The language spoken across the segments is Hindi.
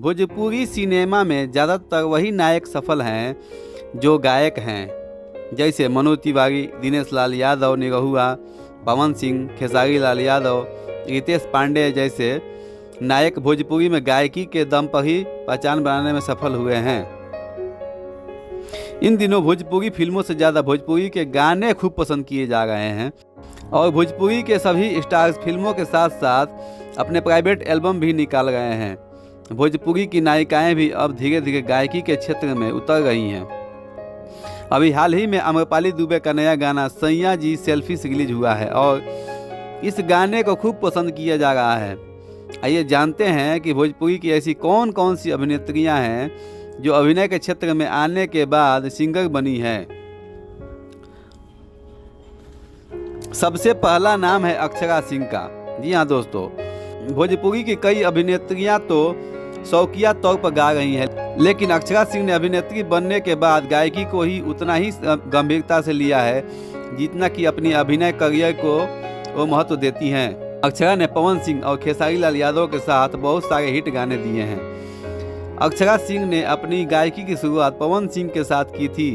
भोजपुरी सिनेमा में ज़्यादातर वही नायक सफल हैं जो गायक हैं, जैसे मनोज तिवारी, दिनेश लाल यादव निरहुआ, पवन सिंह, खेसारी लाल यादव, रितेश पांडे जैसे नायक भोजपुरी में गायकी के दम पर ही पहचान बनाने में सफल हुए हैं। इन दिनों भोजपुरी फिल्मों से ज़्यादा भोजपुरी के गाने खूब पसंद किए जा रहे हैं और भोजपुरी के सभी स्टार्स फिल्मों के साथ साथ अपने प्राइवेट एल्बम भी निकाल रहे हैं। भोजपुरी की नायिकाएं भी अब धीरे धीरे गायकी के क्षेत्र में उतर रही हैं। अभी हाल ही में आम्रपाली दुबे का नया गाना सैया जी सेल्फी रिलीज हुआ है और इस गाने को खूब पसंद किया जा रहा है। आइए जानते हैं कि भोजपुरी की ऐसी कौन कौन सी अभिनेत्रियां हैं जो अभिनय के क्षेत्र में आने के बाद सिंगर बनी है। सबसे पहला नाम है अक्षरा सिंह का। जी हाँ दोस्तों, भोजपुरी की कई अभिनेत्रियां तो शौकिया तौर पर गा रही हैं, लेकिन अक्षरा सिंह ने अभिनेत्री बनने के बाद गायकी को ही उतना ही गंभीरता से लिया है जितना कि अपनी अभिनय करियर को वो महत्व देती हैं। अक्षरा ने पवन सिंह और खेसारी लाल यादव के साथ बहुत सारे हिट गाने दिए हैं। अक्षरा सिंह ने अपनी गायकी की शुरुआत पवन सिंह के साथ की थी।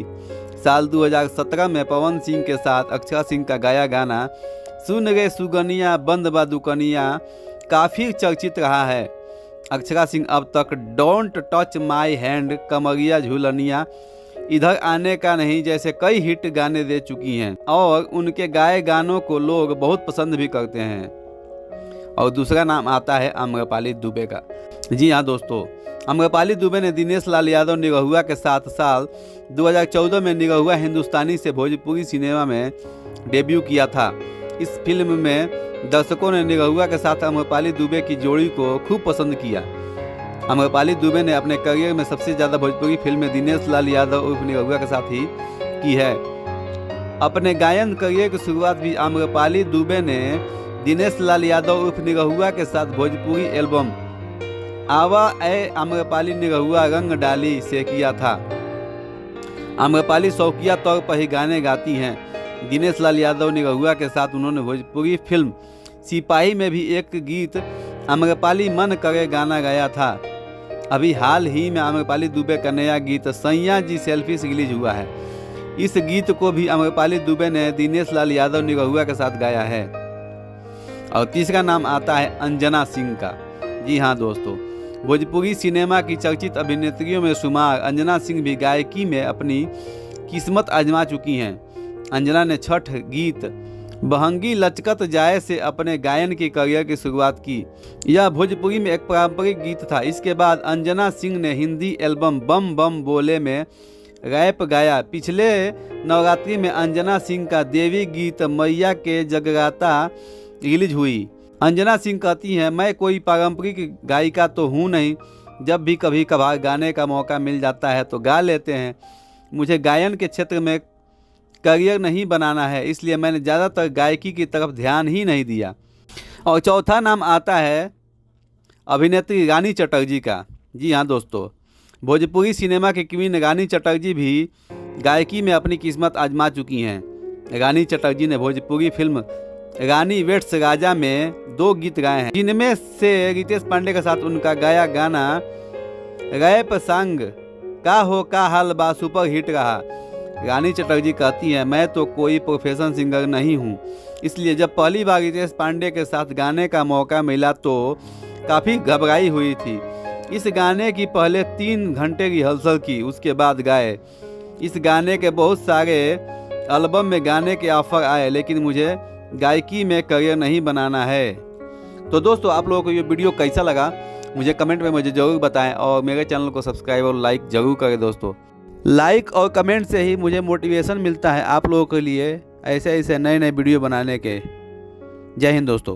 साल 2017 में पवन सिंह के साथ अक्षरा सिंह का गाया गाना सुन रे सुगनिया बंद बा दुकनिया काफ़ी चर्चित रहा है। अक्षरा सिंह अब तक डोंट टच माय हैंड, कमरिया झूलनिया, इधर आने का नहीं जैसे कई हिट गाने दे चुकी हैं और उनके गाए गानों को लोग बहुत पसंद भी करते हैं। और दूसरा नाम आता है आम्रपाली दुबे का। जी हाँ दोस्तों, आम्रपाली दुबे ने दिनेश लाल यादव निरहुआ के साथ साल 2014 में निरहुआ हिंदुस्तानी से भोजपुरी सिनेमा में डेब्यू किया था। इस फिल्म में दर्शकों ने निरहुआ के साथ आम्रपाली दुबे की जोड़ी को खूब पसंद किया। आम्रपाली दुबे ने अपने करियर में सबसे ज़्यादा भोजपुरी फिल्में दिनेश लाल यादव उर्फ निरहुआ के साथ ही की है। अपने गायन करियर की शुरुआत भी आम्रपाली दुबे ने दिनेश लाल यादव उर्फ निरहुआ के साथ भोजपुरी एल्बम आवा ए आम्रपाली निरहुआ रंग डाली से किया था। आम्रपाली शौकिया तौर पर ही गाने गाती हैं। दिनेश लाल यादव निरहुआ के साथ उन्होंने भोजपुरी फिल्म सिपाही में भी एक गीत आम्रपाली मन करे गाना गाया था। अभी हाल ही में आम्रपाली दुबे का नया गीत सैया जी सेल्फी रिलीज हुआ है। इस गीत को भी आम्रपाली दुबे ने दिनेश लाल यादव निरहुआ के साथ गाया है। और तीसरा नाम आता है अंजना सिंह का। जी हाँ दोस्तों, भोजपुरी सिनेमा की चर्चित अभिनेत्रियों में शुमार अंजना सिंह भी गायकी में अपनी किस्मत आजमा चुकी हैं। अंजना ने छठ गीत बहंगी लचकत जाए से अपने गायन की करियर की शुरुआत की। यह भोजपुरी में एक पारंपरिक गीत था। इसके बाद अंजना सिंह ने हिंदी एल्बम बम बम बोले में रैप गाया। पिछले नवरात्रि में अंजना सिंह का देवी गीत मैया के जगराता रिलीज हुई। अंजना सिंह कहती हैं, मैं कोई पारंपरिक गायिका तो हूँ नहीं, जब भी कभी कभार गाने का मौका मिल जाता है तो गा लेते हैं। मुझे गायन के क्षेत्र में करियर नहीं बनाना है, इसलिए मैंने ज़्यादातर गायकी की तरफ ध्यान ही नहीं दिया। और चौथा नाम आता है अभिनेत्री रानी चटर्जी का। जी हाँ दोस्तों, भोजपुरी सिनेमा की क्वीन रानी चटर्जी भी गायकी में अपनी किस्मत आजमा चुकी हैं। रानी चटर्जी ने भोजपुरी फिल्म रानी वेट्स राजा में 2 गीत गाए हैं, जिनमें से रितेश पांडे के साथ उनका गाया गाना रैप सॉन्ग का हो का हाल बा सुपर हिट रहा। रानी चटर्जी कहती हैं, मैं तो कोई प्रोफेशनल सिंगर नहीं हूँ, इसलिए जब पहली बार रितेश पांडे के साथ गाने का मौका मिला तो काफ़ी घबराई हुई थी। इस गाने की पहले 3 घंटे की रिहर्सल की, उसके बाद गाए। इस गाने के बहुत सारे एल्बम में गाने के ऑफर आए, लेकिन मुझे गायकी में करियर नहीं बनाना है। तो दोस्तों, आप लोगों को ये वीडियो कैसा लगा मुझे कमेंट में मुझे ज़रूर बताएं और मेरे चैनल को सब्सक्राइब और लाइक ज़रूर करें। दोस्तों, लाइक और कमेंट से ही मुझे मोटिवेशन मिलता है आप लोगों के लिए ऐसे ऐसे नए नए वीडियो बनाने के। जय हिंद दोस्तों।